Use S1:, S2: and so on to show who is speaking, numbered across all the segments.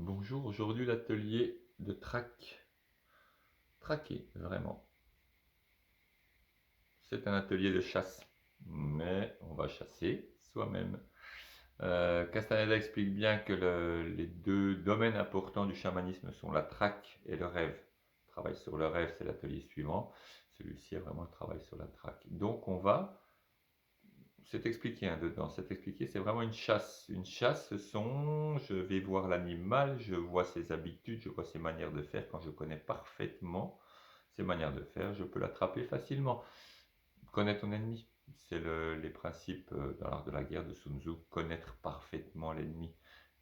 S1: Bonjour, aujourd'hui l'atelier de traquer, vraiment. C'est un atelier de chasse, mais on va chasser soi-même. Castaneda explique bien que les deux domaines importants du chamanisme sont la traque et le rêve. Le travail sur le rêve, c'est l'atelier suivant. Celui-ci est vraiment le travail sur la traque. Donc on va, c'est expliqué dedans, c'est expliqué, c'est vraiment une chasse. Une chasse, ce sont, je vais voir l'animal, je vois ses habitudes, je vois ses manières de faire. Quand je connais parfaitement ses manières de faire, je peux l'attraper facilement. Connaître ton ennemi, c'est les principes dans l'art de la guerre de Sun Tzu. Connaître parfaitement l'ennemi,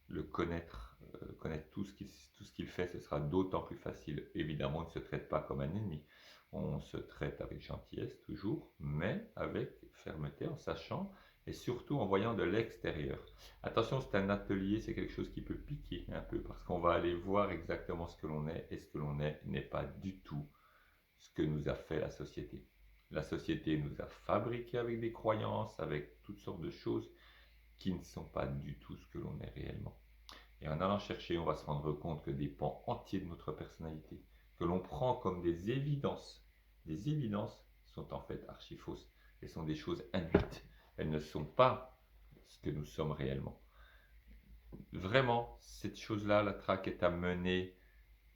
S1: le connaître, connaître tout ce qu'il fait, ce sera d'autant plus facile. Évidemment, on ne se traite pas comme un ennemi. On se traite avec gentillesse toujours, mais avec fermeté, en sachant et surtout en voyant de l'extérieur. Attention, c'est un atelier, c'est quelque chose qui peut piquer un peu parce qu'on va aller voir exactement ce que l'on est et ce que l'on est n'est pas du tout ce que nous a fait la société. La société nous a fabriqués avec des croyances, avec toutes sortes de choses qui ne sont pas du tout ce que l'on est réellement. Et en allant chercher, on va se rendre compte que des pans entiers de notre personnalité, que l'on prend comme des évidences sont en fait archi fausses. Elles sont des choses induites. Elles ne sont pas ce que nous sommes réellement. Vraiment, cette chose-là, la traque est à mener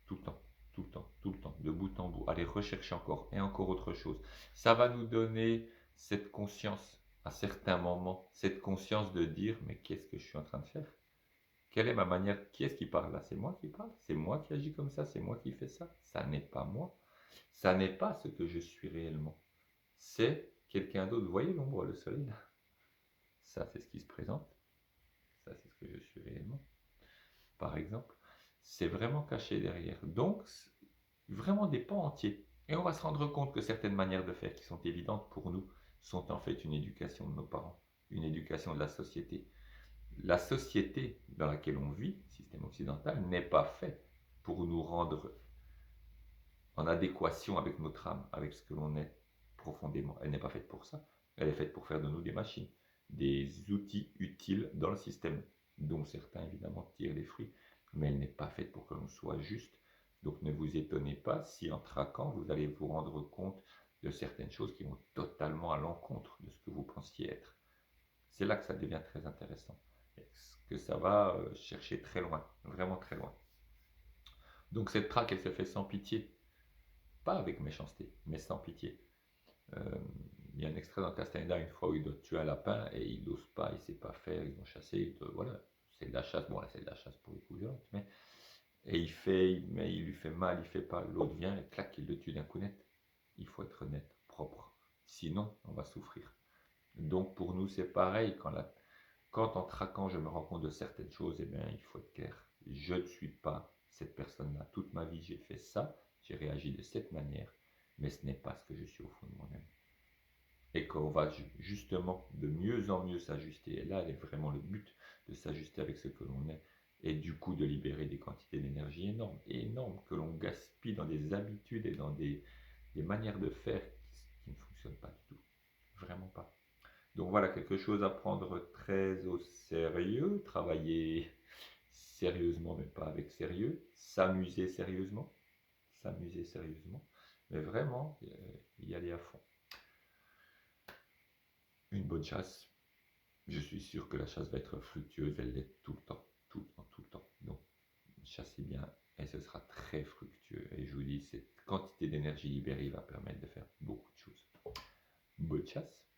S1: tout le temps, tout le temps, tout le temps, de bout en bout. Aller rechercher encore et encore autre chose. Ça va nous donner cette conscience à certains moments, cette conscience de dire, mais qu'est-ce que je suis en train de faire? Quelle est ma manière? Qui est-ce qui parle là? C'est moi qui parle? C'est moi qui agis comme ça? C'est moi qui fais ça? Ça n'est pas moi. Ça n'est pas ce que je suis réellement. C'est quelqu'un d'autre. Vous voyez l'ombre, le soleil là? Ça, c'est ce qui se présente. Ça, c'est ce que je suis réellement. Par exemple, c'est vraiment caché derrière. Donc, vraiment des pans entiers. Et on va se rendre compte que certaines manières de faire qui sont évidentes pour nous sont en fait une éducation de nos parents, une éducation de la société. La société dans laquelle on vit, le système occidental, n'est pas fait pour nous rendre en adéquation avec notre âme, avec ce que l'on est profondément. Elle n'est pas faite pour ça. Elle est faite pour faire de nous des machines, des outils utiles dans le système, dont certains évidemment tirent les fruits, mais elle n'est pas faite pour que l'on soit juste. Donc ne vous étonnez pas si en traquant, vous allez vous rendre compte de certaines choses qui vont totalement à l'encontre de ce que vous pensiez être. C'est là que ça devient très intéressant. Est-ce que ça va chercher très loin, vraiment très loin. Donc cette traque, elle se fait sans pitié. Pas avec méchanceté, mais sans pitié. Euh, il y a un extrait dans Castaneda une fois où il doit tuer un lapin et il n'ose pas, il ne sait pas faire, ils vont chasser, voilà, c'est de la chasse, bon là c'est de la chasse pour les coups violentes, mais et mais il lui fait mal, il fait pas, l'autre vient et clac, il le tue d'un coup net. Il faut être net, propre, sinon on va souffrir. Donc pour nous c'est pareil, quand en traquant je me rends compte de certaines choses, eh bien il faut être clair, je ne suis pas cette personne-là, toute ma vie j'ai fait ça, j'ai réagi de cette manière, mais ce n'est pas ce que je suis au fond de moi-même. Et qu'on va justement de mieux en mieux s'ajuster. Et là, est vraiment le but de s'ajuster avec ce que l'on est. Et du coup, de libérer des quantités d'énergie énormes, énormes, que l'on gaspille dans des habitudes et dans des manières de faire qui ne fonctionnent pas du tout. Vraiment pas. Donc voilà, quelque chose à prendre très au sérieux, travailler sérieusement, mais pas avec sérieux, s'amuser sérieusement, mais vraiment y aller à fond. Une bonne chasse, je suis sûr que la chasse va être fructueuse, elle l'est tout le temps, tout le temps, tout le temps. Donc, chassez bien et ce sera très fructueux. Et je vous dis, cette quantité d'énergie libérée va permettre de faire beaucoup de choses. Bonne chasse!